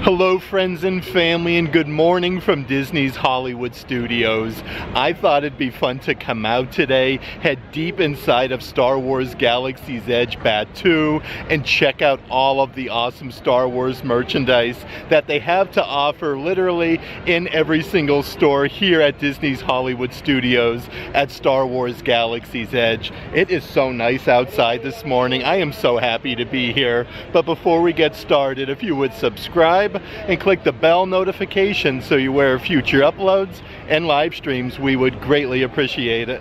Hello friends and family, and good morning from Disney's Hollywood Studios. I thought it'd be fun to come out today, head deep inside of Star Wars Galaxy's Edge Batuu, and check out all of the awesome Star Wars merchandise that they have to offer literally in every single store here at Disney's Hollywood Studios at Star Wars Galaxy's Edge. It is so nice outside this morning. I am so happy to be here. But before we get started, if you would subscribe and click the bell notification so you're aware of future uploads and live streams, we would greatly appreciate it.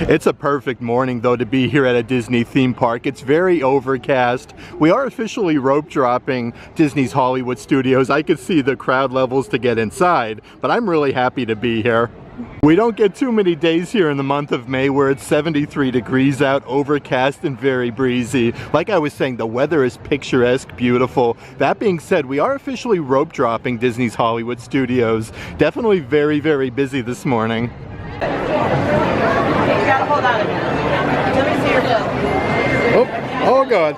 It's a perfect morning though to be here at a Disney theme park. It's very overcast. We are officially rope dropping Disney's Hollywood Studios. I could see the crowd levels to get inside, but I'm really happy to be here. We don't get too many days here in the month of May where it's 73 degrees out, overcast and very breezy. Like I was saying, the weather is picturesque, beautiful. That being said, we are officially rope dropping Disney's Hollywood Studios. Definitely very, very busy this morning. You gotta hold on a minute. Let me see your bill. Oh God.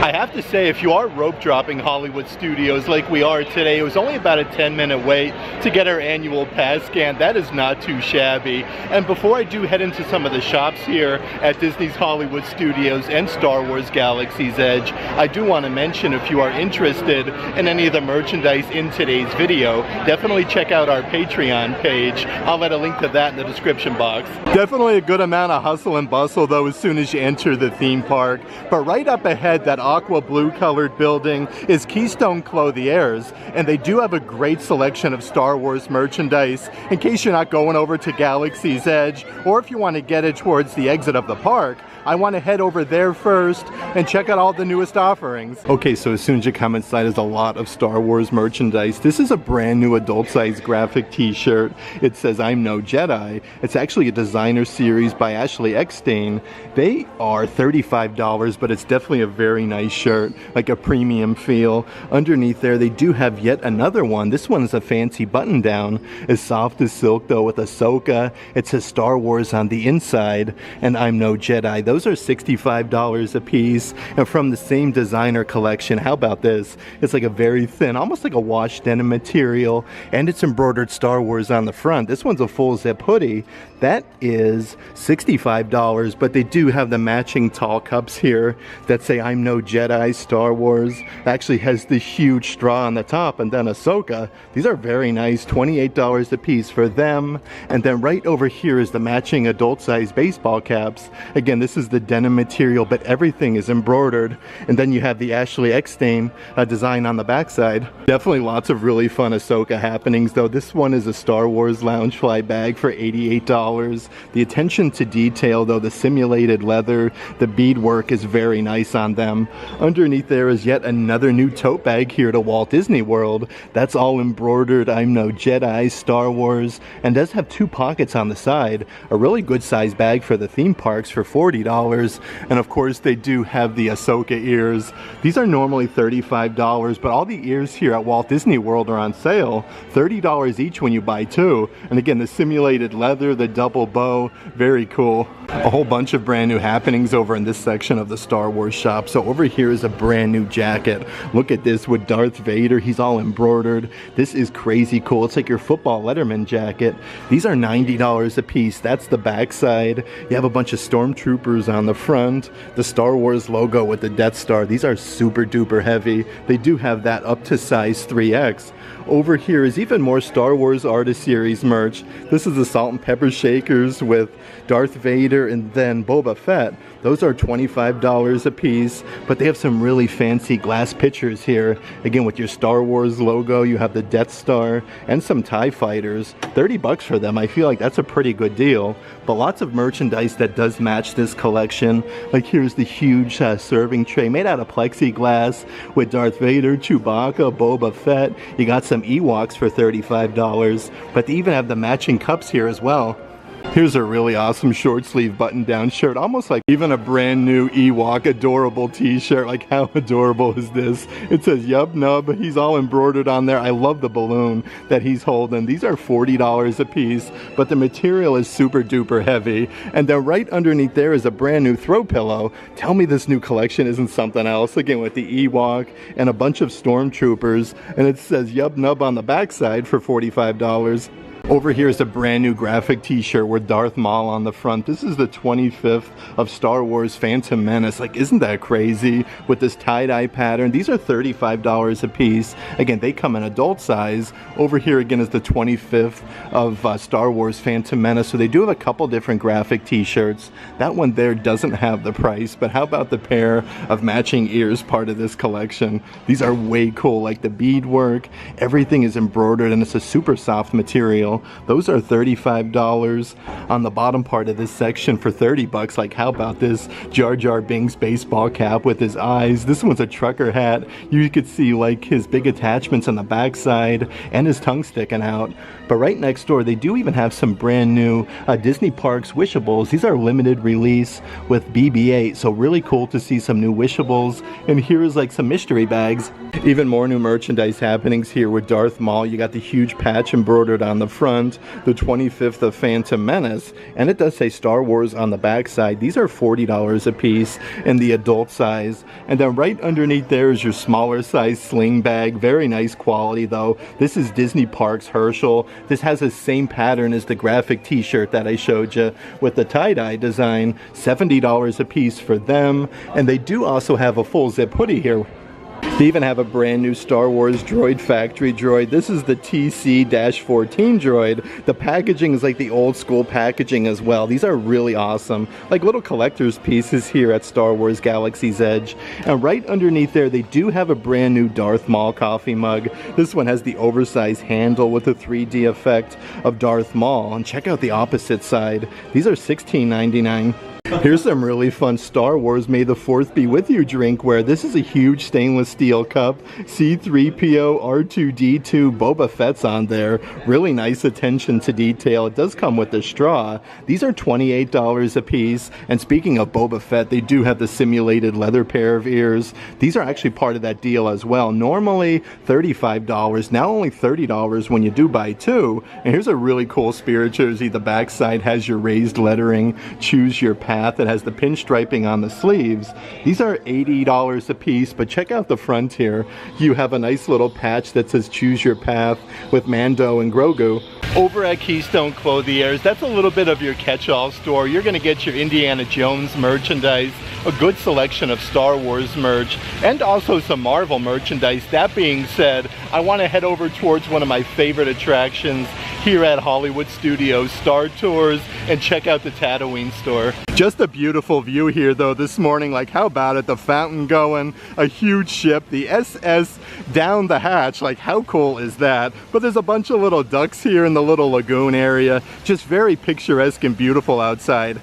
I have to say, if you are rope dropping Hollywood Studios like we are today, it was only about a 10-minute wait to get our annual pass scan. That is not too shabby. And before I do head into some of the shops here at Disney's Hollywood Studios and Star Wars Galaxy's Edge, I do want to mention, if you are interested in any of the merchandise in today's video, definitely check out our Patreon page. I'll add a link to that in the description box. Definitely a good amount of hustle and bustle though as soon as you enter the theme park. But right up ahead, that aqua blue colored building is Keystone Clothiers, and they do have a great selection of Star Wars merchandise in case you're not going over to Galaxy's Edge, or if you want to get it towards the exit of the park. I want to head over there first and check out all the newest offerings. Okay, so as soon as you come inside, there's a lot of Star Wars merchandise. This is a brand new adult size graphic t-shirt. It says "I'm no Jedi." It's actually a designer series by Ashley Eckstein. They are $35, but it's definitely a very nice shirt, like a premium feel. Underneath there, they do have yet another one. This one is a fancy button down, as soft as silk though, with Ahsoka. It says Star Wars on the inside, and "I'm no Jedi." Those are $65 a piece, and from the same designer collection. How about this? It's like a very thin, almost like a wash denim material, and it's embroidered Star Wars on the front. This one's a full zip hoodie. That is $65, but they do have the matching tall cups here that say "I'm no Jedi Star Wars." It actually has the huge straw on the top, and then Ahsoka. These are very nice, $28 a piece for them. And then right over here is the matching adult size baseball caps. Again, this is the denim material, but everything is embroidered. And then you have the Ashley Eckstein design on the backside. Definitely lots of really fun Ahsoka happenings though. This one is a Star Wars Loungefly bag for $88. The attention to detail though, the simulated leather, the beadwork is very nice on them. Underneath there is yet another new tote bag here to Walt Disney World. That's all embroidered "I'm no Jedi Star Wars," and does have two pockets on the side. A really good size bag for the theme parks for $40. And of course they do have the Ahsoka ears. These are normally $35, but all the ears here at Walt Disney World are on sale. $30 each when you buy two. And again, the simulated leather, the double bow, very cool. A whole bunch of brand new happenings over in this section of the Star Wars shop. So over here is a brand new jacket. Look at this with Darth Vader. He's all embroidered. This is crazy cool. It's like your football Letterman jacket. These are $90 a piece. That's the back side. You have a bunch of stormtroopers on the front. The Star Wars logo with the Death Star. These are super duper heavy. They do have that up to size 3X. Over here is even more Star Wars Artist Series merch. This is the salt and pepper shakers with Darth Vader and then Boba Fett. Those are $25 a piece, but they have some really fancy glass pitchers here. Again, with your Star Wars logo, you have the Death Star and some TIE fighters. $30 for them. I feel like that's a pretty good deal, but lots of merchandise that does match this collection. collection. Like here's the huge serving tray made out of plexiglass with Darth Vader, Chewbacca, Boba Fett. You got some Ewoks for $35, but they even have the matching cups here as well. Here's a really awesome short sleeve button down shirt, almost like even a brand new Ewok adorable t-shirt. Like how adorable is this? It says Yub Nub, he's all embroidered on there. I love the balloon that he's holding. These are $40 a piece, but the material is super duper heavy. And then right underneath there is a brand new throw pillow. Tell me this new collection isn't something else. Again with the Ewok and a bunch of stormtroopers, and it says Yub Nub on the backside for $45. Over here is a brand new graphic t-shirt with Darth Maul on the front. This is the 25th of Star Wars Phantom Menace. Like, isn't that crazy? With this tie-dye pattern. These are $35 a piece. Again, they come in adult size. Over here again is the 25th of Star Wars Phantom Menace. So they do have a couple different graphic t-shirts. That one there doesn't have the price, but how about the pair of matching ears part of this collection? These are way cool. Like the beadwork, everything is embroidered and it's a super soft material. Those are $35 on the bottom part of this section for $30. Like how about this Jar Jar Binks baseball cap with his eyes? This one's a trucker hat. You could see like his big attachments on the backside and his tongue sticking out. But right next door they do even have some brand new Disney Parks Wishables. These are limited release with BB-8, so really cool to see some new Wishables. And here's like some mystery bags. Even more new merchandise happenings here with Darth Maul. You got the huge patch embroidered on the front, the 25th of Phantom Menace, and it does say Star Wars on the back side. These are $40 a piece in the adult size. And then right underneath there is your smaller size sling bag. Very nice quality though. This is Disney Parks Herschel. This has the same pattern as the graphic t-shirt that I showed you with the tie-dye design. $70 a piece for them. And they do also have a full zip hoodie here. They even have a brand new Star Wars Droid Factory droid. This is the TC-14 droid. The packaging is like the old school packaging as well. These are really awesome. Like little collector's pieces here at Star Wars Galaxy's Edge. And right underneath there, they do have a brand new Darth Maul coffee mug. This one has the oversized handle with the 3D effect of Darth Maul. And check out the opposite side. These are $16.99. Here's some really fun Star Wars May the 4th be with you drinkware. This is a huge stainless steel cup. C-3PO, R2-D2, Boba Fett's on there. Really nice attention to detail. It does come with a straw. These are $28 a piece. And speaking of Boba Fett, they do have the simulated leather pair of ears. These are actually part of that deal as well. Normally $35, now only $30 when you do buy two. And here's a really cool Spirit jersey. The backside has your raised lettering. Choose your path. That has the pinstriping on the sleeves. These are $80 a piece, but check out the front here. You have a nice little patch that says choose your path with Mando and Grogu. Over at Keystone Clothiers, that's a little bit of your catch-all store. You're going to get your Indiana Jones merchandise, a good selection of Star Wars merch, and also some Marvel merchandise. That being said, I want to head over towards one of my favorite attractions here at Hollywood Studios, Star Tours, and check out the Tatooine store. Just a beautiful view here though this morning. Like how about it? The fountain going, a huge ship, the SS down the hatch. Like how cool is that? But there's a bunch of little ducks here in the little lagoon area. Just very picturesque and beautiful outside.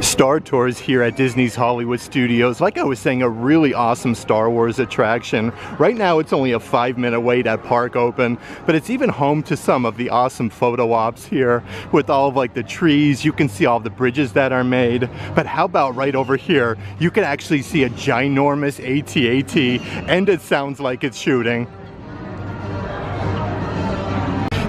Star Tours here at Disney's Hollywood Studios. Like I was saying, a really awesome Star Wars attraction. Right now it's only a 5-minute wait at park open, but it's even home to some of the awesome photo ops here with all of like the trees. You can see all the bridges that are made. But how about right over here? You can actually see a ginormous AT-AT, and it sounds like it's shooting.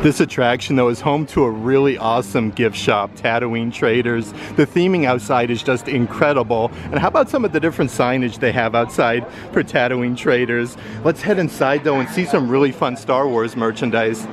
This attraction though is home to a really awesome gift shop, Tatooine Traders. The theming outside is just incredible. And how about some of the different signage they have outside for Tatooine Traders? Let's head inside though and see some really fun Star Wars merchandise.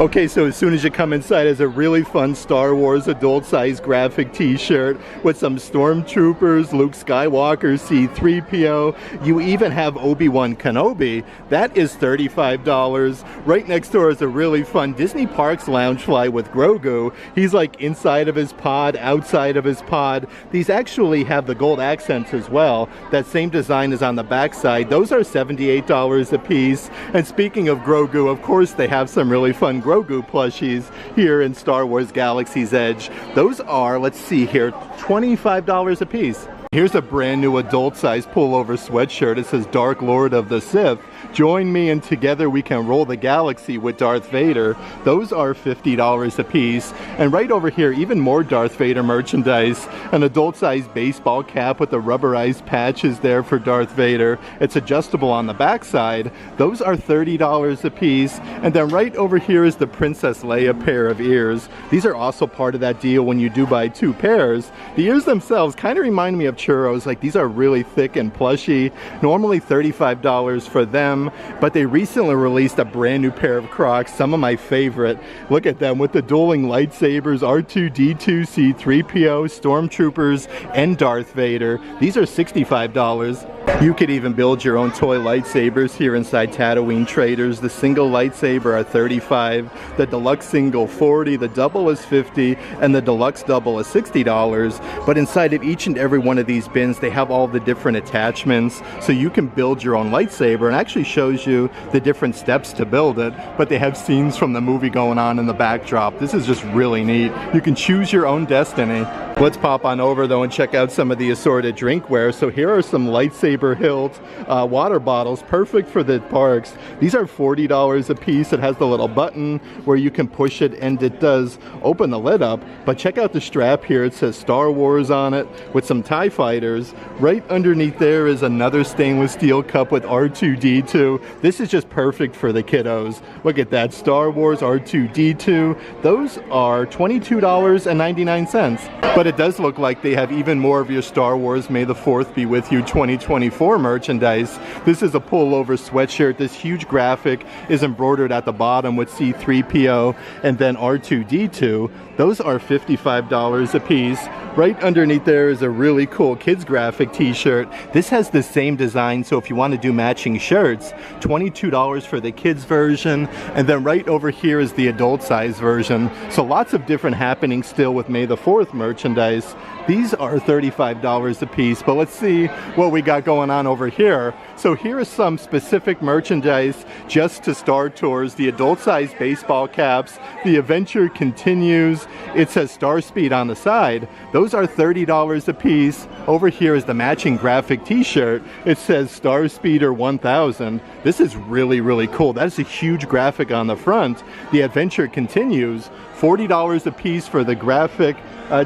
Okay, so as soon as you come inside, is a really fun Star Wars adult-size graphic t-shirt with some Stormtroopers, Luke Skywalker, C-3PO. You even have Obi-Wan Kenobi. That is $35. Right next door is a really fun Disney Parks Loungefly with Grogu. He's like inside of his pod, outside of his pod. These actually have the gold accents as well. That same design is on the back side. Those are $78 a piece. And speaking of Grogu, of course they have some really fun Grogu plushies here in Star Wars Galaxy's Edge. Those are, let's see here, $25 a piece. Here's a brand new adult-size pullover sweatshirt. It says Dark Lord of the Sith. Join me and together we can rule the galaxy with Darth Vader. Those are $50 a piece. And right over here, even more Darth Vader merchandise. An adult-sized baseball cap with the rubberized patches there for Darth Vader. It's adjustable on the backside. Those are $30 a piece. And then right over here is the Princess Leia pair of ears. These are also part of that deal when you do buy two pairs. The ears themselves kind of remind me of churros. Like, these are really thick and plushy. Normally $35 for them, but they recently released a brand new pair of Crocs, some of my favorite. Look at them with the dueling lightsabers, R2-D2, C-3PO, Stormtroopers, and Darth Vader. These are $65. You could even build your own toy lightsabers here inside Tatooine Traders. The single lightsaber are $35, the deluxe single $40, the double is $50, and the deluxe double is $60. But inside of each and every one of these bins, they have all the different attachments, so you can build your own lightsaber, and actually shows you the different steps to build it. But they have scenes from the movie going on in the backdrop. This is just really neat. You can choose your own destiny. Let's pop on over though and check out some of the assorted drinkware. So here are some lightsaber hilt water bottles, perfect for the parks. These are $40 a piece. It has the little button where you can push it and it does open the lid up. But check out the strap here. It says Star Wars on it with some TIE fighters. Right underneath there is another stainless steel cup with R2-D2. This is just perfect for the kiddos. Look at that, Star Wars R2-D2. Those are $22.99. But it does look like they have even more of your Star Wars May the 4th be with you 2024 merchandise. This is a pullover sweatshirt. This huge graphic is embroidered at the bottom with C-3PO and then R2-D2. Those are $55 a piece. Right underneath there is a really cool kids graphic t-shirt. This has the same design, so if you want to do matching shirts, $22 for the kids version, and then right over here is the adult size version. So lots of different happenings still with May the 4th merchandise. These are $35 a piece, but let's see what we got going on over here. So here is some specific merchandise just to Star Tours. The adult size baseball caps. The adventure continues. It says Star Speed on the side. Those are $30 a piece. Over here is the matching graphic t-shirt. It says Star Speeder 1000. This is really, really cool. That is a huge graphic on the front. The adventure continues. $40 a piece for the graphic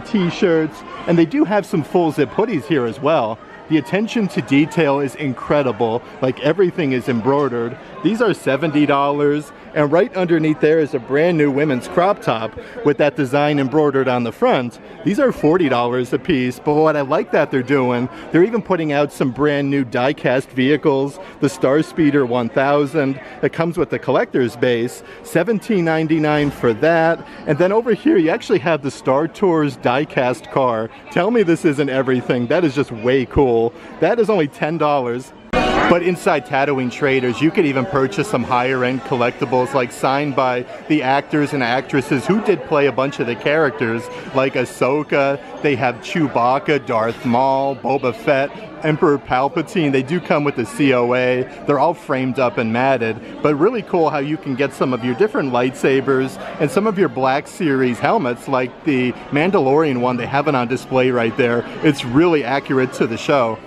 t-shirts. And they do have some full zip hoodies here as well. The attention to detail is incredible. Like, everything is embroidered. These are $70. And right underneath there is a brand new women's crop top with that design embroidered on the front. These are $40 a piece, but what I like that they're doing, they're even putting out some brand new die-cast vehicles. The Star Speeder 1000, it comes with the collector's base, $17.99 for that. And then over here you actually have the Star Tours die-cast car. Tell me this isn't everything. That is just way cool. That is only $10. But inside Tatooine Traders, you could even purchase some higher-end collectibles, like signed by the actors and actresses who did play a bunch of the characters, like Ahsoka. They have Chewbacca, Darth Maul, Boba Fett, Emperor Palpatine. They do come with the COA. They're all framed up and matted, but really cool how you can get some of your different lightsabers and some of your Black Series helmets, like the Mandalorian one. They have it on display right there. It's really accurate to the show.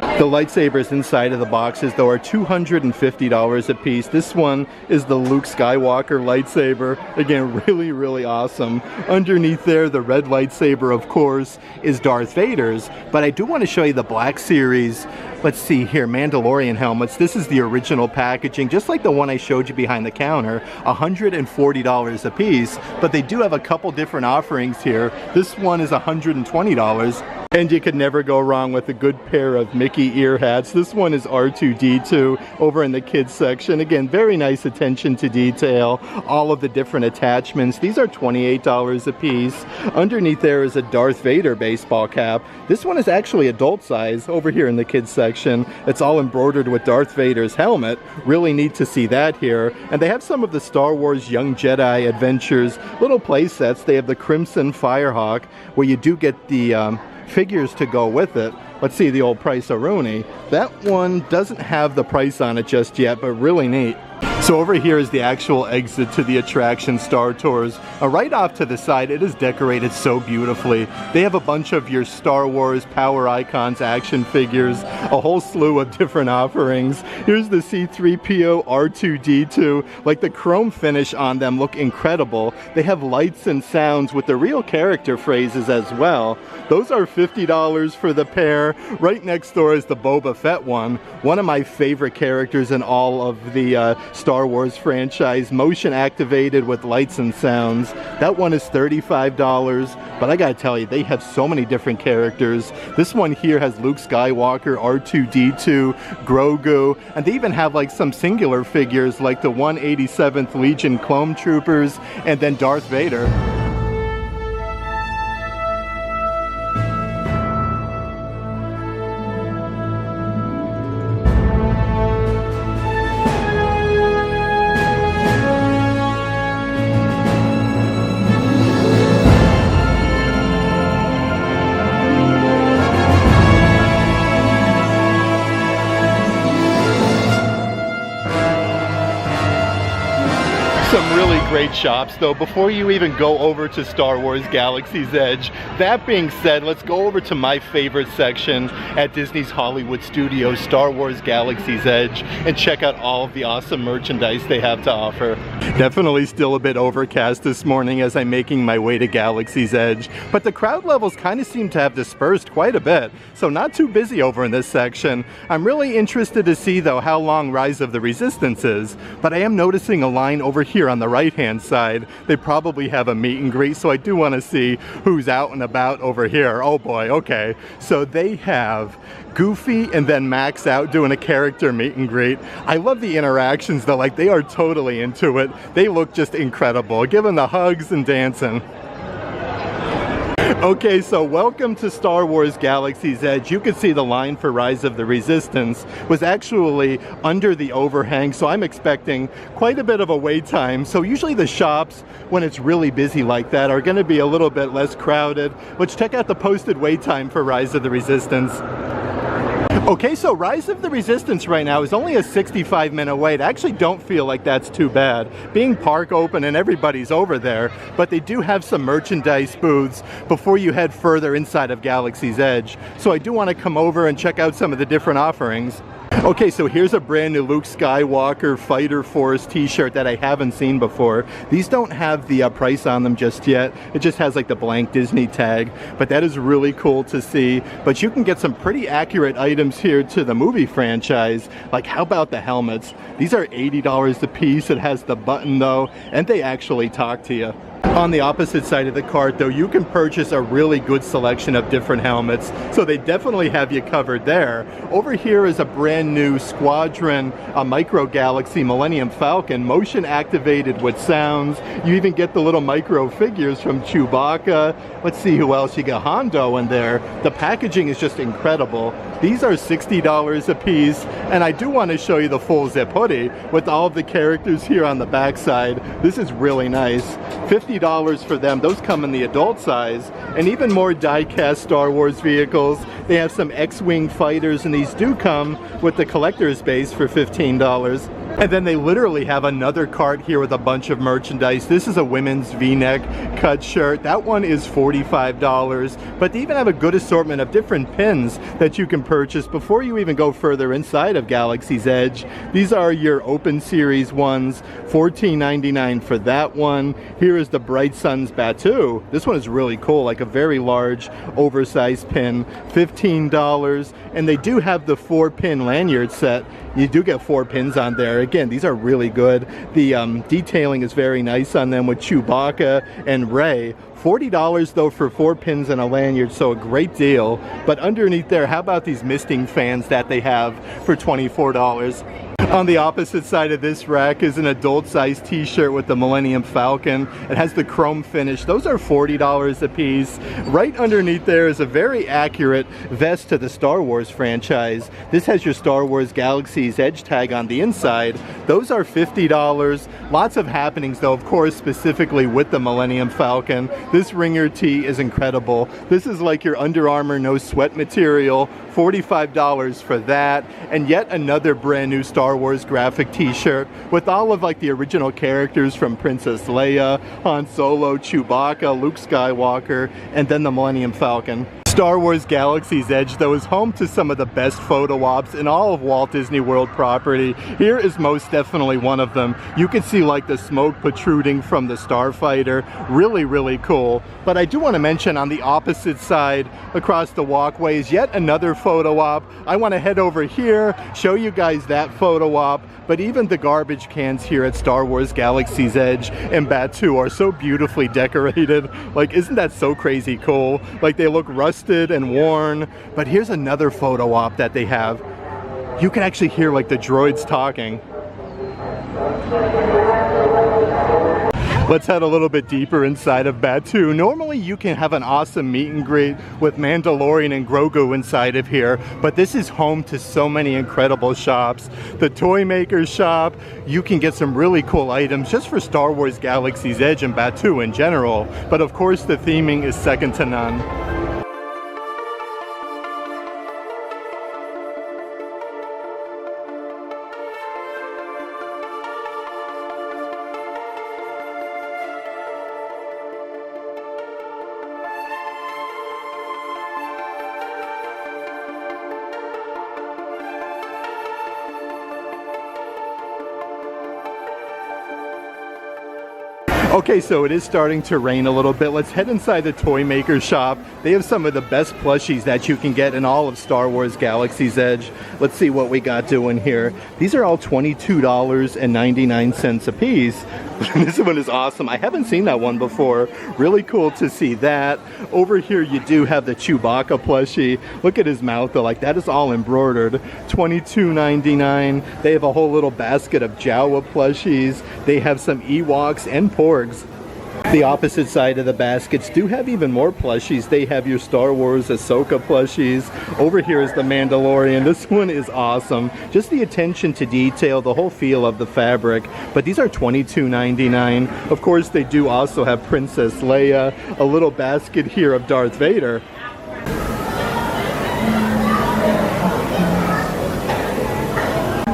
The lightsabers inside of the boxes, though, are $250 a piece. This one is the Luke Skywalker lightsaber. Again, really, really awesome. Underneath there, the red lightsaber, of course, is Darth Vader's. But I do want to show you the Black Series. Let's see here, Mandalorian helmets. This is the original packaging, just like the one I showed you behind the counter, $140 a piece. But they do have a couple different offerings here. This one is $120. And you could never go wrong with a good pair of Mickey ear hats. This one is R2-D2 over in the kids section. Again, very nice attention to detail. All of the different attachments. These are $28 a piece. Underneath there is a Darth Vader baseball cap. This one is actually adult size over here in the kids section. It's all embroidered with Darth Vader's helmet. Really neat to see that here. And they have some of the Star Wars Young Jedi Adventures little play sets. They have the Crimson Firehawk, where you do get the figures to go with it. Let's see the old price-a-rooney. That one doesn't have the price on it just yet, but really neat. So over here is the actual exit to the attraction Star Tours. Right off to the side, it is decorated so beautifully. They have a bunch of your Star Wars Power Icons action figures, a whole slew of different offerings. Here's the C-3PO R2-D2. Like, the chrome finish on them look incredible. They have lights and sounds with the real character phrases as well. Those are $50 for the pair. Right next door is the Boba Fett one of my favorite characters in all of the Star Wars franchise, motion activated with lights and sounds. That one is $35, but I gotta tell you, they have so many different characters. This one here has Luke Skywalker, R2-D2, Grogu, and they even have like some singular figures like the 187th Legion Clone Troopers and then Darth Vader. Some really great shops though before you even go over to Star Wars Galaxy's Edge. That being said, let's go over to my favorite section at Disney's Hollywood Studios, Star Wars Galaxy's Edge, and check out all of the awesome merchandise they have to offer. Definitely still a bit overcast this morning as I'm making my way to Galaxy's Edge, but the crowd levels kind of seem to have dispersed quite a bit, so not too busy over in this section. I'm really interested to see though how long Rise of the Resistance is, but I am noticing a line over here on the right hand side. They probably have a meet and greet, so I do want to see who's out and about over here. Oh boy, okay. So they have Goofy and then Max out doing a character meet and greet. I love the interactions though, like they are totally into it. They look just incredible, giving the hugs and dancing. Okay, so welcome to Star Wars Galaxy's Edge. You can see the line for Rise of the Resistance was actually under the overhang, so I'm expecting quite a bit of a wait time. So usually the shops, when it's really busy like that, are going to be a little bit less crowded. Let's check out the posted wait time for Rise of the Resistance. Okay, so Rise of the Resistance right now is only a 65-minute wait. I actually don't feel like that's too bad, being park open and everybody's over there, but they do have some merchandise booths before you head further inside of Galaxy's Edge. So I do want to come over and check out some of the different offerings. Okay, so here's a brand new Luke Skywalker Fighter Force t-shirt that I haven't seen before. These don't have the price on them just yet. It just has like the blank Disney tag, but that is really cool to see. But you can get some pretty accurate items here to the movie franchise. Like, how about the helmets? These are $80 a piece. It has the button though, and they actually talk to you. On the opposite side of the cart though, you can purchase a really good selection of different helmets, so they definitely have you covered there. Over here is a brand new Squadron, a Micro Galaxy Millennium Falcon, motion activated with sounds. You even get the little micro figures from Chewbacca. Let's see who else. You got Hondo in there. The packaging is just incredible. These are $60 a piece, and I do want to show you the full zip hoodie with all of the characters here on the back side. This is really nice. $50 for them. Those come in the adult size, and even more die-cast Star Wars vehicles. They have some X-Wing fighters, and these do come with the collector's base for $15. And then they literally have another cart here with a bunch of merchandise. This is a women's V-neck cut shirt. That one is $45, but they even have a good assortment of different pins that you can purchase before you even go further inside of Galaxy's Edge. These are your Open Series ones, $14.99 for that one. Here is the Bright Suns Batu. This one is really cool, like a very large, oversized pin, $15. $15. And they do have the 4-pin lanyard set. You do get 4 pins on there. Again, these are really good. The detailing is very nice on them with Chewbacca and Rey. $40 though for 4 pins and a lanyard, so a great deal. But underneath there, how about these misting fans that they have for $24? On the opposite side of this rack is an adult-sized t-shirt with the Millennium Falcon. It has the chrome finish. Those are $40 a piece. Right underneath there is a very accurate vest to the Star Wars franchise. This has your Star Wars Galaxy's Edge tag on the inside. Those are $50. Lots of happenings though, of course, specifically with the Millennium Falcon. This ringer tee is incredible. This is like your Under Armour no sweat material. $45 for that. And yet another brand new Star Wars graphic t-shirt with all of like the original characters from Princess Leia, Han Solo, Chewbacca, Luke Skywalker, and then the Millennium Falcon. Star Wars Galaxy's Edge though is home to some of the best photo ops in all of Walt Disney World property. Here is most definitely one of them. You can see like the smoke protruding from the Starfighter. Really, really cool. But I do want to mention on the opposite side across the walkway is yet another photo op. I want to head over here, show you guys that photo op. But even the garbage cans here at Star Wars Galaxy's Edge and Batuu are so beautifully decorated. Like, isn't that so crazy cool? Like, they look rusted and worn. But here's another photo op that they have. You can actually hear like the droids talking. Let's head a little bit deeper inside of Batuu. Normally you can have an awesome meet and greet with Mandalorian and Grogu inside of here, but this is home to so many incredible shops. The Toymaker shop, you can get some really cool items just for Star Wars Galaxy's Edge and Batuu in general, but of course the theming is second to none. Okay, so it is starting to rain a little bit. Let's head inside the Toymaker shop. They have some of the best plushies that you can get in all of Star Wars Galaxy's Edge. Let's see what we got doing here. These are all $22.99 a piece. This one is awesome. I haven't seen that one before. Really cool to see that. Over here you do have the Chewbacca plushie. Look at his mouth though, like that is all embroidered. $22.99. They have a whole little basket of Jawa plushies. They have some Ewoks and Porgs. The opposite side of the baskets do have even more plushies. They have your Star Wars Ahsoka plushies. Over here is the Mandalorian. This one is awesome. Just the attention to detail, the whole feel of the fabric. But these are $22.99. Of course, they do also have Princess Leia. A little basket here of Darth Vader.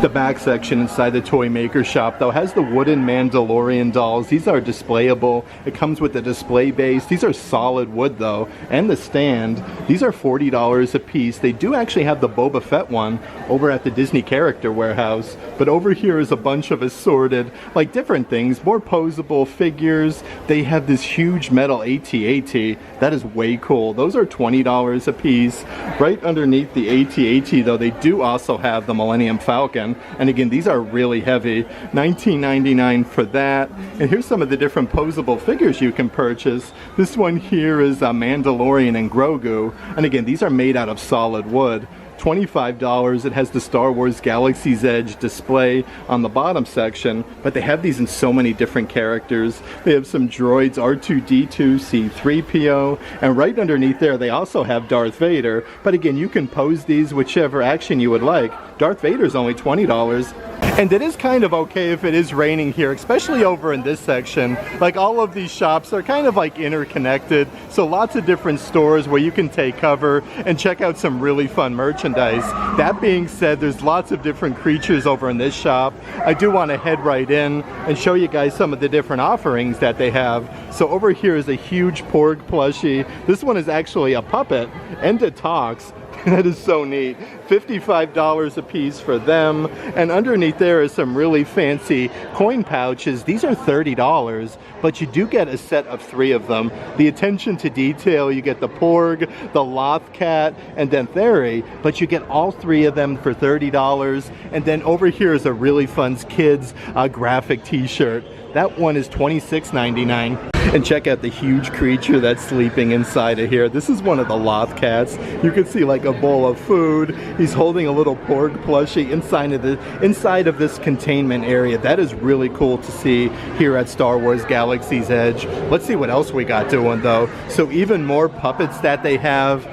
The back section inside the Toymaker shop though has the wooden Mandalorian dolls. These are displayable. It comes with the display base. These are solid wood though, and the stand. These are $40 a piece. They do actually have the Boba Fett one over at the Disney Character Warehouse, but over here is a bunch of assorted, like different things, more posable figures. They have this huge metal AT-AT. That is way cool. Those are $20 a piece. Right underneath the AT-AT though, they do also have the Millennium Falcon. And again, these are really heavy. $19.99 for that. And here's some of the different posable figures you can purchase. This one here is a Mandalorian and Grogu. And again, these are made out of solid wood. $25. It has the Star Wars Galaxy's Edge display on the bottom section, but they have these in so many different characters. They have some droids, R2-D2, C-3PO, and right underneath there they also have Darth Vader. But again, you can pose these whichever action you would like. Darth Vader's only $20. And it is kind of okay if it is raining here, especially over in this section. Like all of these shops are kind of like interconnected, so lots of different stores where you can take cover and check out some really fun merchandise. That being said, there's lots of different creatures over in this shop. I do want to head right in and show you guys some of the different offerings that they have. So over here is a huge Porg plushie. This one is actually a puppet and it talks. That is so neat. $55 a piece for them. And underneath there is some really fancy coin pouches. These are $30, but you do get a set of 3 of them. The attention to detail, you get the Porg, the Loth Cat, and then Theory, but you get all 3 of them for $30. And then over here is a really fun kids graphic t-shirt. That one is $26.99. And check out the huge creature that's sleeping inside of here. This is one of the Loth Cats. You can see like a bowl of food. He's holding a little Porg plushie inside of this containment area. That is really cool to see here at Star Wars Galaxy's Edge. Let's see what else we got doing though. So even more puppets that they have.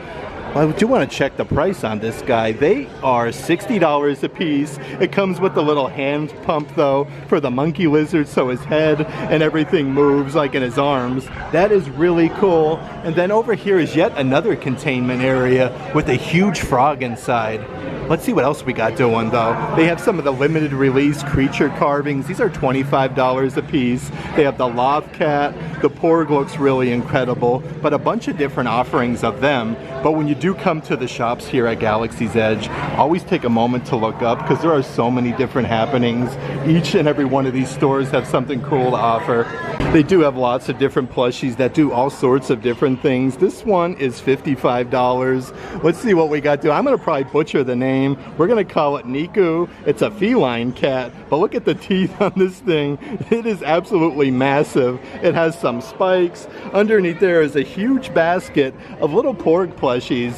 I do want to check the price on this guy. They are $60 a piece. It comes with the little hand pump though for the monkey lizard, so his head and everything moves like in his arms. That is really cool. And then over here is yet another containment area with a huge frog inside. Let's see what else we got doing though. They have some of the limited release creature carvings. These are $25 a piece. They have the Loth Cat. The Porg looks really incredible, but a bunch of different offerings of them. But when you do come to the shops here at Galaxy's Edge, always take a moment to look up because there are so many different happenings. Each and every one of these stores have something cool to offer. They do have lots of different plushies that do all sorts of different things. This one is $55. Let's see what we got to. I'm going to probably butcher the name. We're going to call it Niku. It's a feline cat, but look at the teeth on this thing. It is absolutely massive. It has some spikes. Underneath there is a huge basket of little Porg plushies.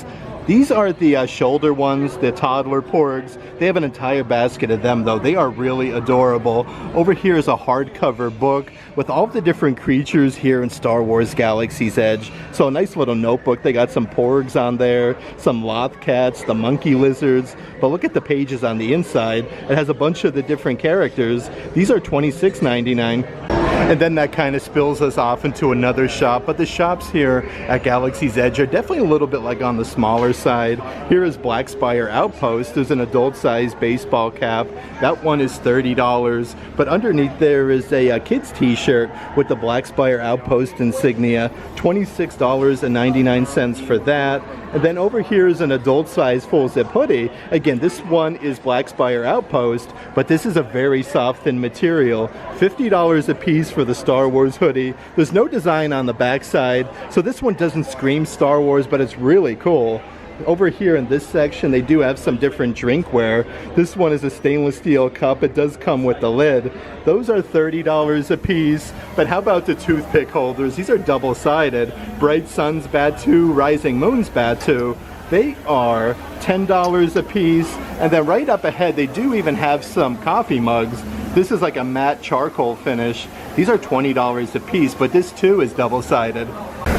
These are the shoulder ones, the toddler Porgs. They have an entire basket of them though. They are really adorable. Over here is a hardcover book with all the different creatures here in Star Wars Galaxy's Edge. So a nice little notebook. They got some Porgs on there, some Loth Cats, the monkey lizards. But look at the pages on the inside. It has a bunch of the different characters. These are $26.99. And then that kind of spills us off into another shop. But the shops here at Galaxy's Edge are definitely a little bit like on the smaller side. Here is Black Spire Outpost. There's an adult-sized baseball cap. That one is $30. But underneath there is a kid's t-shirt with the Black Spire Outpost insignia. $26.99 for that. And then over here is an adult-sized full-zip hoodie. Again, this one is Black Spire Outpost, but this is a very soft, thin material. $50 a piece for the Star Wars hoodie. There's no design on the backside, so this one doesn't scream Star Wars, but it's really cool. Over here in this section, they do have some different drinkware. This one is a stainless steel cup. It does come with the lid. Those are $30 a piece. But how about the toothpick holders? These are double-sided. Bright Sun's Batu, Rising Moon's Batu. They are $10 a piece. And then right up ahead, they do even have some coffee mugs. This is like a matte charcoal finish. These are $20 a piece, but this too is double-sided.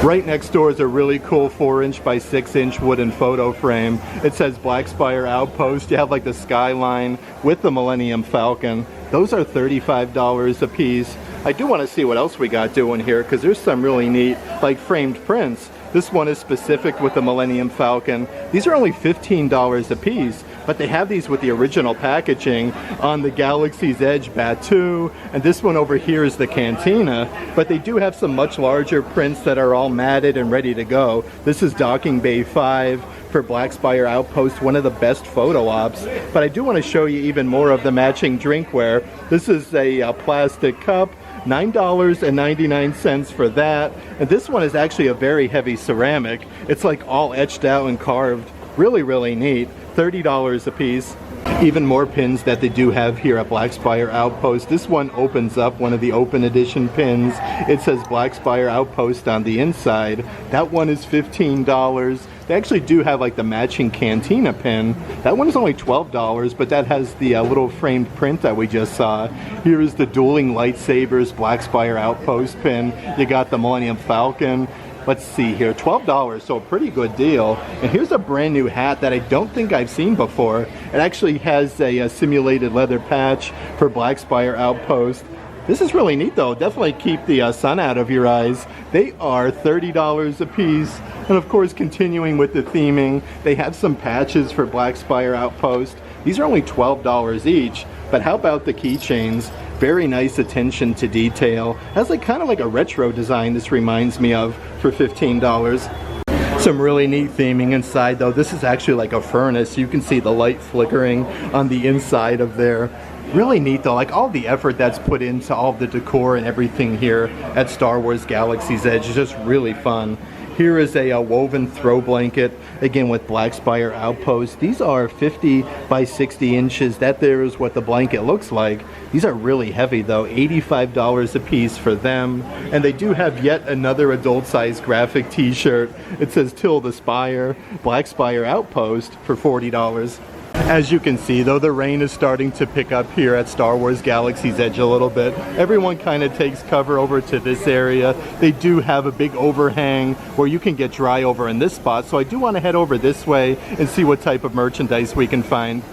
Right next door is a really cool 4-inch by 6-inch wooden photo frame. It says Black Spire Outpost. You have like the skyline with the Millennium Falcon. Those are $35 a piece. I do want to see what else we got doing here because there's some really neat like framed prints. This one is specific with the Millennium Falcon. These are only $15 a piece, but they have these with the original packaging on the Galaxy's Edge Batu, and this one over here is the Cantina, but they do have some much larger prints that are all matted and ready to go. This is Docking Bay 5 for Black Spire Outpost, one of the best photo ops, but I do want to show you even more of the matching drinkware. This is a plastic cup. $9.99 for that, and this one is actually a very heavy ceramic. It's like all etched out and carved. Really, really neat. $30 a piece. Even more pins that they do have here at Black Spire Outpost. This one opens up, one of the open edition pins. It says Black Spire Outpost on the inside. That one is $15. They actually do have like the matching Cantina pin. That one is only $12, but that has the little framed print that we just saw. Here is the Dueling Lightsabers Black Spire Outpost pin. You got the Millennium Falcon. Let's see here, $12, so a pretty good deal. And here's a brand new hat that I don't think I've seen before. It actually has a simulated leather patch for Black Spire Outpost. This is really neat though. Definitely keep the sun out of your eyes. They are $30 a piece. And of course, continuing with the theming, they have some patches for Black Spire Outpost. These are only $12 each. But how about the keychains? Very nice attention to detail. Has like kind of like a retro design this reminds me of for $15. Some really neat theming inside though. This is actually like a furnace. You can see the light flickering on the inside of there. Really neat though, like all the effort that's put into all the decor and everything here at Star Wars Galaxy's Edge is just really fun. Here is a woven throw blanket, again with Black Spire outposts. These are 50 by 60 inches. That there is what the blanket looks like. These are really heavy though, $85 a piece for them. And they do have yet another adult size graphic t-shirt. It says Till the Spire, Black Spire Outpost for $40. As you can see though, the rain is starting to pick up here at Star Wars Galaxy's Edge a little bit. Everyone kind of takes cover over to this area. They do have a big overhang where you can get dry over in this spot, so I do want to head over this way and see what type of merchandise we can find.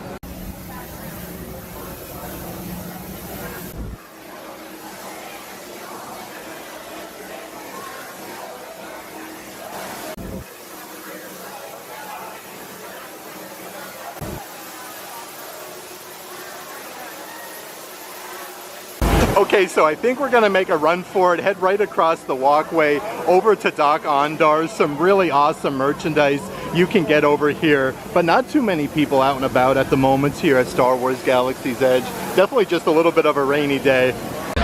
Okay, so I think we're gonna make a run for it, head right across the walkway over to Dok-Ondar. Some really awesome merchandise you can get over here, but not too many people out and about at the moment here at Star Wars Galaxy's Edge. Definitely just a little bit of a rainy day.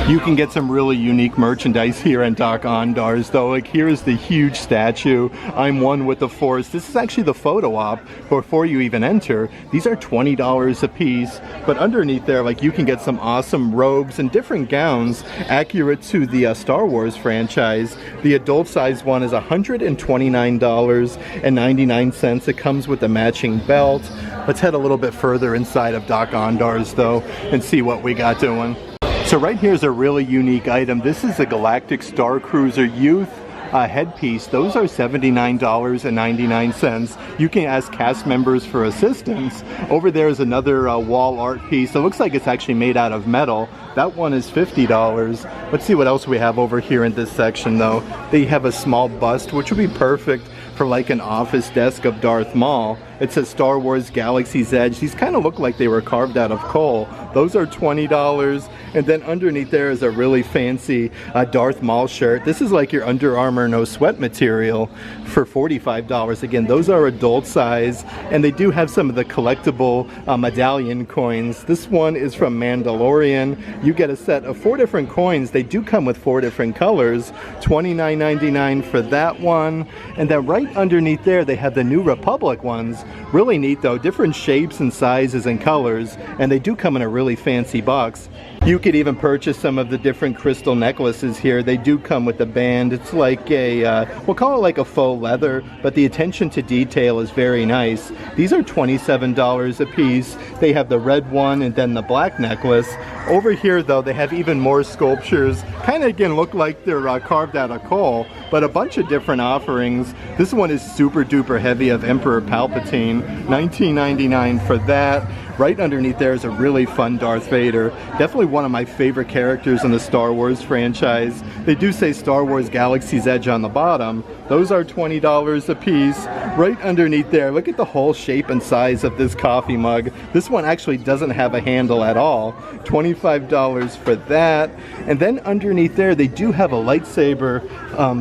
You can get some really unique merchandise here at Dok-Ondar's though. Like here's the huge statue, I'm one with the Force. This is actually the photo op before you even enter. These are $20 a piece, but underneath there, like you can get some awesome robes and different gowns accurate to the Star Wars franchise. The adult size one is $129.99. It comes with a matching belt. Let's head a little bit further inside of Dok-Ondar's though and see what we got doing. So right here is a really unique item. This is a Galactic Star Cruiser Youth headpiece. Those are $79.99. You can ask cast members for assistance. Over there is another wall art piece. It looks like it's actually made out of metal. That one is $50. Let's see what else we have over here in this section though. They have a small bust, which would be perfect for like an office desk of Darth Maul. It says Star Wars Galaxy's Edge. These kind of look like they were carved out of coal. Those are $20. And then underneath there is a really fancy Darth Maul shirt. This is like your Under Armour no sweat material for $45. Again, those are adult size, and they do have some of the collectible medallion coins. This one is from Mandalorian. You get a set of 4 different coins. They do come with 4 different colors. $29.99 for that one. And then right underneath there, they have the New Republic ones. Really neat though, different shapes and sizes and colors, and they do come in a really fancy box. You could even purchase some of the different crystal necklaces here. They do come with a band. It's like a, we'll call it like a faux leather, but the attention to detail is very nice. These are $27 a piece. They have the red one and then the black necklace. Over here though, they have even more sculptures. Kind of again look like they're carved out of coal, but a bunch of different offerings. This one is super duper heavy of Emperor Palpatine. $19.99 for that. Right underneath there is a really fun Darth Vader. Definitely one of my favorite characters in the Star Wars franchise. They do say Star Wars Galaxy's Edge on the bottom. Those are $20 a piece. Right underneath there, look at the whole shape and size of this coffee mug. This one actually doesn't have a handle at all. $25 for that. And then underneath there, they do have a lightsaber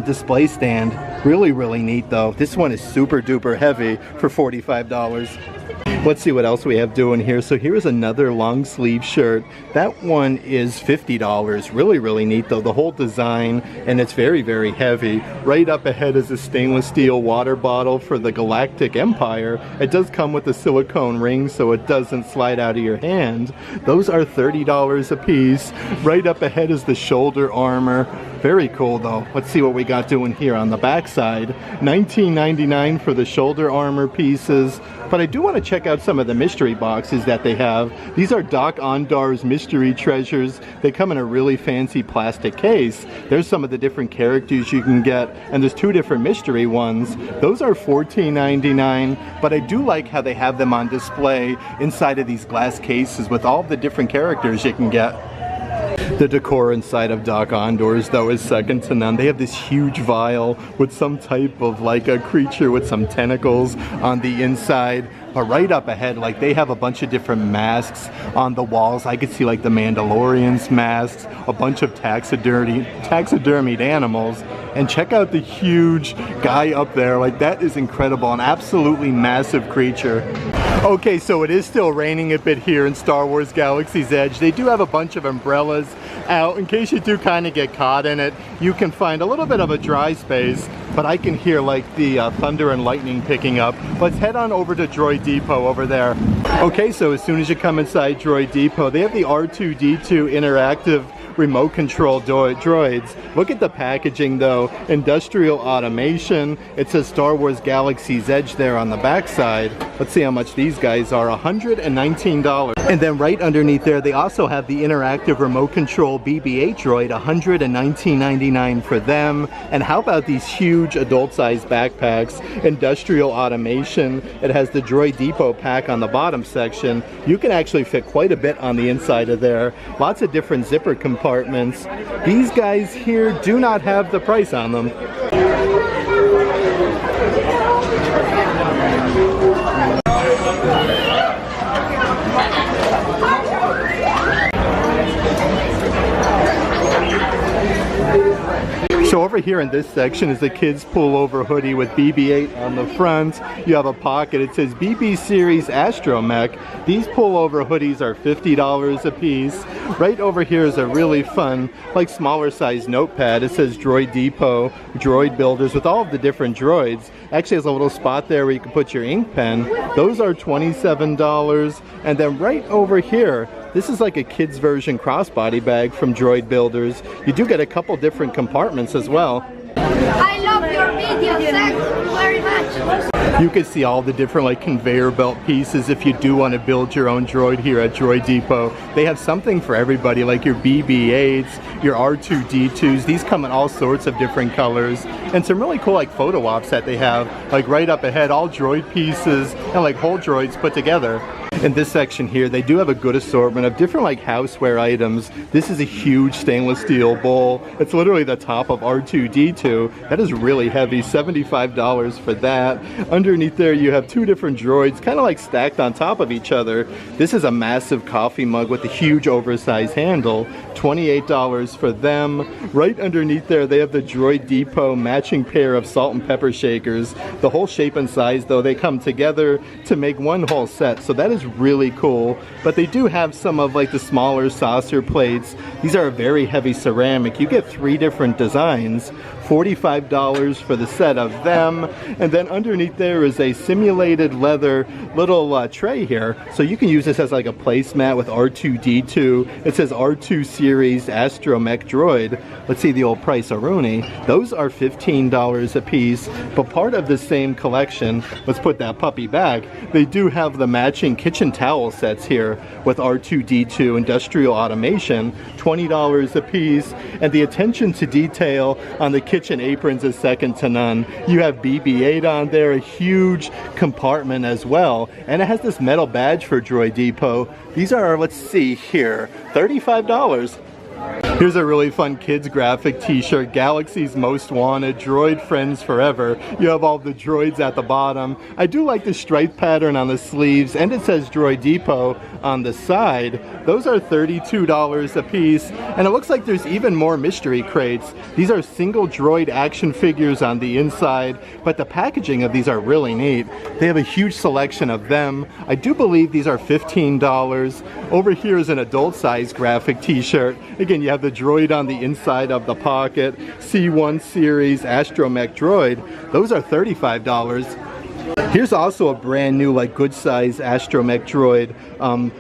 display stand. Really, really neat though. This one is super duper heavy for $45. Let's see what else we have doing here. So here's another long sleeve shirt. That one is $50. Really, really neat though. The whole design, and it's very, very heavy. Right up ahead is a stainless steel water bottle for the Galactic Empire. It does come with a silicone ring so it doesn't slide out of your hand. Those are $30 a piece. Right up ahead is the shoulder armor. Very cool though. Let's see what we got doing here on the back side. $19.99 for the shoulder armor pieces. But I do want to check out some of the mystery boxes that they have. These are Dok-Ondar's mystery treasures. They come in a really fancy plastic case. There's some of the different characters you can get, and there's 2 different mystery ones. Those are $14.99, but I do like how they have them on display inside of these glass cases with all the different characters you can get. The decor inside of Dok-Ondar's though is second to none. They have this huge vial with some type of like a creature with some tentacles on the inside. But right up ahead, like they have a bunch of different masks on the walls. I could see like the Mandalorian's masks, a bunch of taxidermied animals. And check out the huge guy up there. Like that is incredible, an absolutely massive creature. Okay, so it is still raining a bit here in Star Wars Galaxy's Edge. They do have a bunch of umbrellas out in case you do kind of get caught in it. You can find a little bit of a dry space, but I can hear like the thunder and lightning picking up. Let's head on over to Droid Depot over there. Okay, so as soon as you come inside Droid Depot, they have the R2-D2 interactive remote control droids. Look at the packaging though. Industrial automation. It says Star Wars Galaxy's Edge there on the back side. Let's see how much these guys are. $119. And then right underneath there, they also have the interactive remote control BB-8 droid. $119.99 for them. And how about these huge adult-sized backpacks? Industrial automation. It has the Droid Depot pack on the bottom section. You can actually fit quite a bit on the inside of there. Lots of different zipper compartments. These guys here do not have the price on them. So over here in this section is the kids pullover hoodie with BB-8 on the front. You have a pocket. It says BB Series Astromech. These pullover hoodies are $50 a piece. Right over here is a really fun, like smaller size notepad. It says Droid Depot, Droid Builders with all of the different droids. Actually has a little spot there where you can put your ink pen. Those are $27. And then right over here, this is like a kid's version crossbody bag from Droid Builders. You do get a couple different compartments as well. I love your videos, thank you very much. You can see all the different like conveyor belt pieces if you do want to build your own droid here at Droid Depot. They have something for everybody, like your BB-8s, your R2-D2s. These come in all sorts of different colors. And some really cool like photo ops that they have, like right up ahead, all droid pieces and like whole droids put together. In this section here, they do have a good assortment of different like houseware items. This is a huge stainless steel bowl. It's literally the top of R2-D2. That is really heavy, $75 for that. Underneath there, you have two different droids, kind of like stacked on top of each other. This is a massive coffee mug with a huge oversized handle, $28 for them. Right underneath there, they have the Droid Depot matching pair of salt and pepper shakers. The whole shape and size, though, they come together to make one whole set. So that is really cool. But they do have some of like the smaller saucer plates. These are a very heavy ceramic. You get 3 different designs. $45 for the set of them. And then underneath there is a simulated leather little tray here. So you can use this as like a placemat with R2-D2. It says R2 Series Astromech Droid. Let's see the old price, Aruni. Those are $15 a piece, but part of the same collection. Let's put that puppy back. They do have the matching kitchen towel sets here with R2-D2 industrial automation, $20 a piece. And the attention to detail on the kitchen aprons is second to none. You have BB-8 on there, a huge compartment as well, and it has this metal badge for Droid Depot. These are, let's see here, $35. Here's a really fun kids graphic t-shirt, Galaxy's Most Wanted, Droid Friends Forever. You have all the droids at the bottom. I do like the stripe pattern on the sleeves, and it says Droid Depot on the side. Those are $32 a piece, and it looks like there's even more mystery crates. These are single droid action figures on the inside, but the packaging of these are really neat. They have a huge selection of them. I do believe these are $15. Over here is an adult size graphic t-shirt. Again, you have the droid on the inside of the pocket, C1 Series Astromech Droid. Those are $35. Here's also a brand new, like, good size Astromech Droid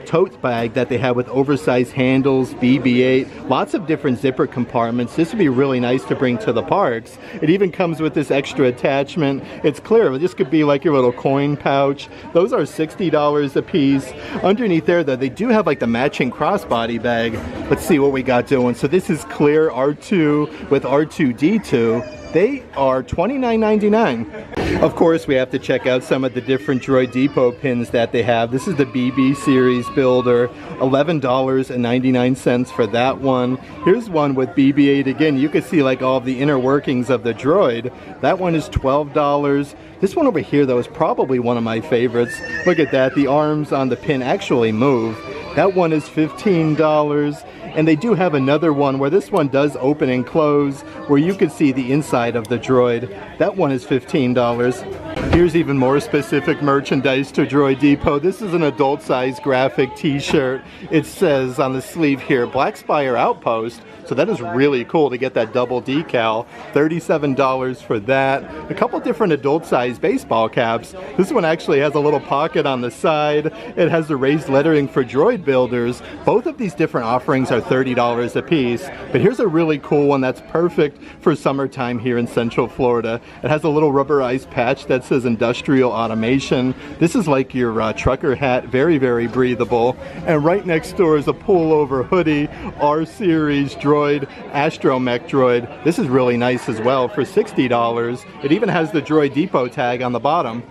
tote bag that they have with oversized handles, BB-8, lots of different zipper compartments. This would be really nice to bring to the parks. It even comes with this extra attachment. It's clear, this could be like your little coin pouch. Those are $60 a piece. Underneath there, though, they do have like the matching crossbody bag. Let's see what we got doing. So this is clear R2 with R2-D2. They are $29.99. Of course, we have to check out some of the different Droid Depot pins that they have. This is the BB series builder, $11.99 for that one. Here's one with BB-8 again. You can see like all of the inner workings of the droid. That one is $12. This one over here though is probably one of my favorites. Look at that, the arms on the pin actually move. That one is $15. And they do have another one where this one does open and close, where you can see the inside of the droid. That one is $15. Here's even more specific merchandise to Droid Depot. This is an adult size graphic t-shirt. It says on the sleeve here, Black Spire Outpost. So that is really cool to get that double decal. $37 for that. A couple different adult size baseball caps. This one actually has a little pocket on the side. It has the raised lettering for droid builders. Both of these different offerings are $30 a piece. But here's a really cool one that's perfect for summertime here in Central Florida. It has a little rubberized patch that says Industrial Automation. This is like your trucker hat. Very, very breathable. And right next door is a pullover hoodie. R-Series droid Astromech droid. This is really nice as well for $60. It even has the Droid Depot tag on the bottom.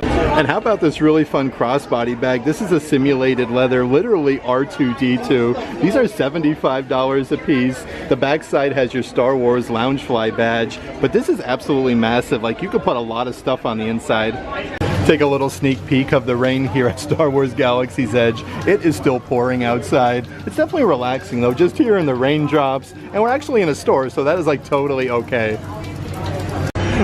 And how about this really fun crossbody bag? This is a simulated leather, literally R2-D2. These are $75 a piece. The backside has your Star Wars Loungefly badge, but this is absolutely massive. Like, you could put a lot of stuff on the inside. Take a little sneak peek of the rain here at Star Wars Galaxy's Edge. It is still pouring outside. It's definitely relaxing though, just hearing the raindrops. And we're actually in a store, so that is like totally okay.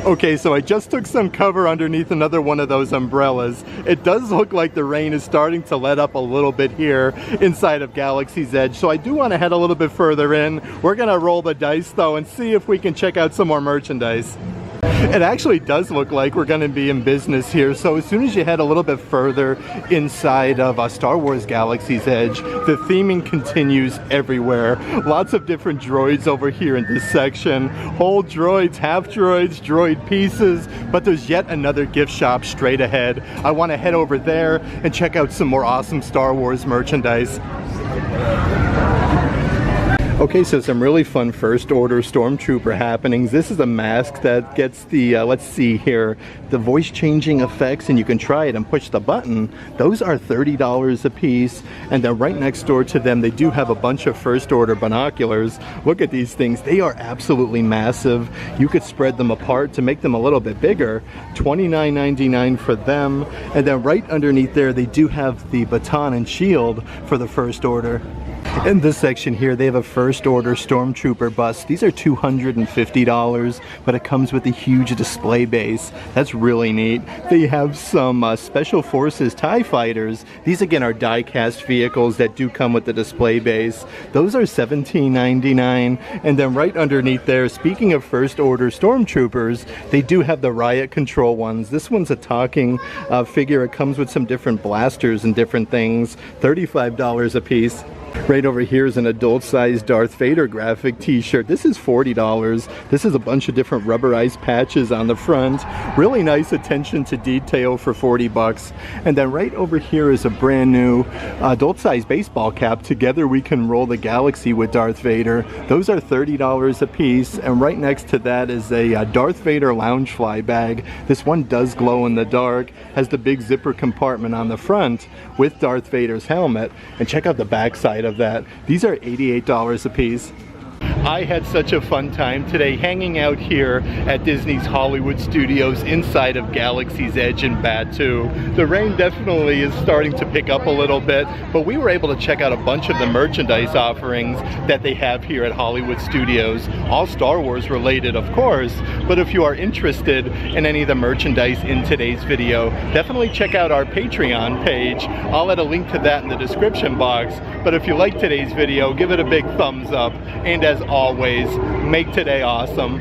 Okay, so I just took some cover underneath another one of those umbrellas. It does look like the rain is starting to let up a little bit here inside of Galaxy's Edge, so I do want to head a little bit further in. We're gonna roll the dice though and see if we can check out some more merchandise. It actually does look like we're going to be in business here, so as soon as you head a little bit further inside of Star Wars Galaxy's Edge, the theming continues everywhere. Lots of different droids over here in this section. Whole droids, half droids, droid pieces, but there's yet another gift shop straight ahead. I want to head over there and check out some more awesome Star Wars merchandise. Okay, so some really fun first order stormtrooper happenings. This is a mask that gets the, let's see here, the voice changing effects, and you can try it and push the button. Those are $30 a piece. And then right next door to them, they do have a bunch of first order binoculars. Look at these things. They are absolutely massive. You could spread them apart to make them a little bit bigger. $29.99 for them. And then right underneath there, they do have the baton and shield for the first order. In this section here, they have a first order stormtrooper bus. These are $250, but it comes with a huge display base. That's really neat. They have some Special Forces TIE fighters. These again are die-cast vehicles that do come with the display base. Those are $17.99. And then right underneath there, speaking of first order stormtroopers, they do have the riot control ones. This one's a talking figure. It comes with some different blasters and different things. $35 a piece. Right over here is an adult-sized Darth Vader graphic t-shirt. This is $40. This is a bunch of different rubberized patches on the front. Really nice attention to detail for 40 bucks. And then right over here is a brand new adult-sized baseball cap. Together we can roll the galaxy with Darth Vader. Those are $30 a piece. And right next to that is a Darth Vader Loungefly bag. This one does glow in the dark. Has the big zipper compartment on the front with Darth Vader's helmet. And check out the back side of that. These are $88 a piece. I had such a fun time today hanging out here at Disney's Hollywood Studios inside of Galaxy's Edge in Batu. The rain definitely is starting to pick up a little bit, but we were able to check out a bunch of the merchandise offerings that they have here at Hollywood Studios. All Star Wars related, of course, but if you are interested in any of the merchandise in today's video, definitely check out our Patreon page. I'll add a link to that in the description box, but if you like today's video, give it a big thumbs up, and as always, make today awesome.